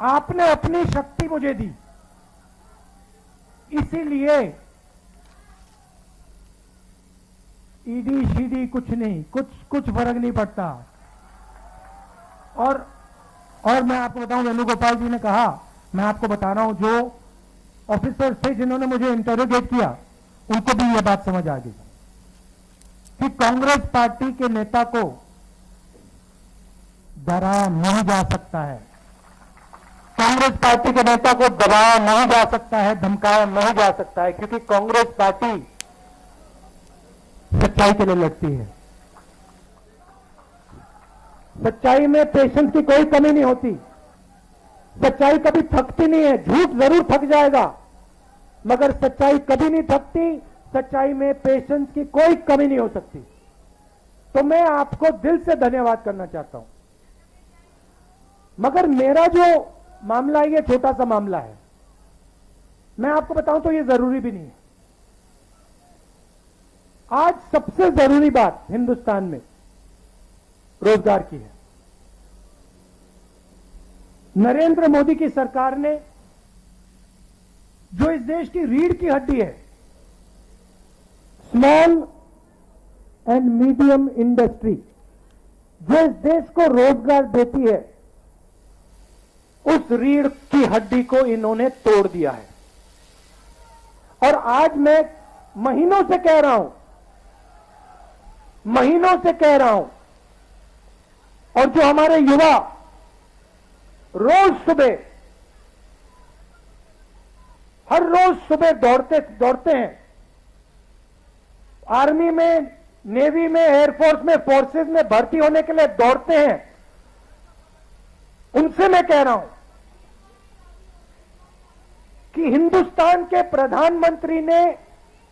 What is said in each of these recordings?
आपने अपनी शक्ति मुझे दी, इसीलिए ईडी शीडी कुछ नहीं, कुछ फर्क नहीं पड़ता। और मैं आपको बताऊं, वेणुगोपाल जी ने कहा, मैं आपको बता रहा हूं, जो ऑफिसर्स थे जिन्होंने मुझे इंटरोगेट किया, उनको भी यह बात समझ आ गई कि कांग्रेस पार्टी के नेता को डराया नहीं जा सकता है, कांग्रेस पार्टी के नेता को दबाया नहीं जा सकता है, धमकाया नहीं जा सकता है, क्योंकि कांग्रेस पार्टी सच्चाई के लिए लड़ती है। सच्चाई में पेशेंस की कोई कमी नहीं होती, सच्चाई कभी थकती नहीं है। झूठ जरूर थक जाएगा, मगर सच्चाई कभी नहीं थकती। सच्चाई में पेशेंस की कोई कमी नहीं हो सकती। तो मैं आपको दिल से धन्यवाद करना चाहता हूं। मगर मेरा जो मामला है, ये छोटा सा मामला है। मैं आपको बताऊं तो ये जरूरी भी नहीं है। आज सबसे जरूरी बात हिंदुस्तान में रोजगार की है। नरेंद्र मोदी की सरकार ने जो इस देश की रीढ़ की हड्डी है, स्मॉल एंड मीडियम इंडस्ट्री, जो इस देश को रोजगार देती है, उस रीढ़ की हड्डी को इन्होंने तोड़ दिया है। और आज मैं महीनों से कह रहा हूं, और जो हमारे युवा हर रोज सुबह दौड़ते हैं, आर्मी में, नेवी में, एयरफोर्स में, फोर्सेस में भर्ती होने के लिए दौड़ते हैं, उनसे मैं कह रहा हूं कि हिंदुस्तान के प्रधानमंत्री ने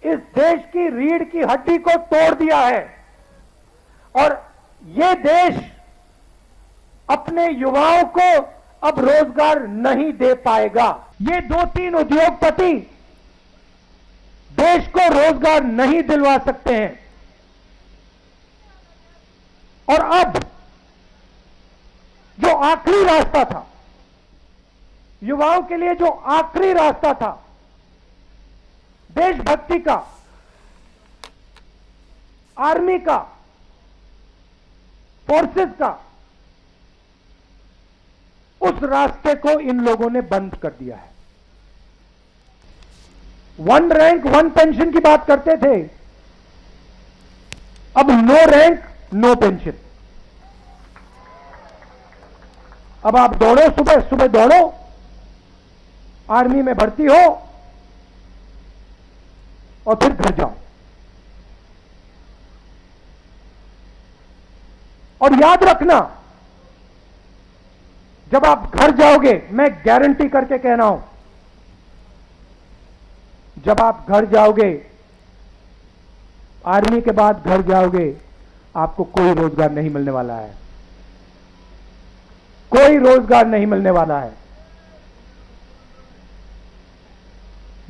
इस देश की रीढ़ की हड्डी को तोड़ दिया है। और यह देश अपने युवाओं को अब रोजगार नहीं दे पाएगा। ये 2-3 उद्योगपति देश को रोजगार नहीं दिलवा सकते हैं। और अब जो आखिरी रास्ता था, युवाओं के लिए जो आखिरी रास्ता था देशभक्ति का, आर्मी का, फोर्सेस का, उस रास्ते को इन लोगों ने बंद कर दिया है। 1 रैंक 1 पेंशन की बात करते थे, अब नो रैंक नो पेंशन। अब आप दौड़ो, सुबह दौड़ो, आर्मी में भर्ती हो और फिर घर जाओ। और याद रखना, जब आप घर जाओगे, मैं गारंटी करके कह रहा हूं, जब आप घर जाओगे, आर्मी के बाद घर जाओगे, आपको कोई रोजगार नहीं मिलने वाला है, कोई रोजगार नहीं मिलने वाला है।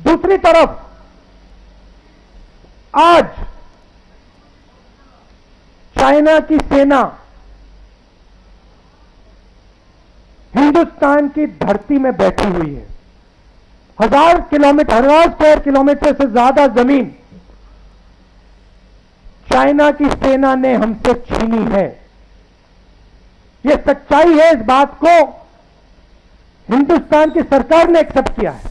दूसरी तरफ आज चाइना की सेना हिंदुस्तान की धरती में बैठी हुई है। 1000 स्क्वायर किलोमीटर से ज्यादा जमीन चाइना की सेना ने हमसे छीनी है। यह सच्चाई है, इस बात को हिंदुस्तान की सरकार ने एक्सेप्ट किया है।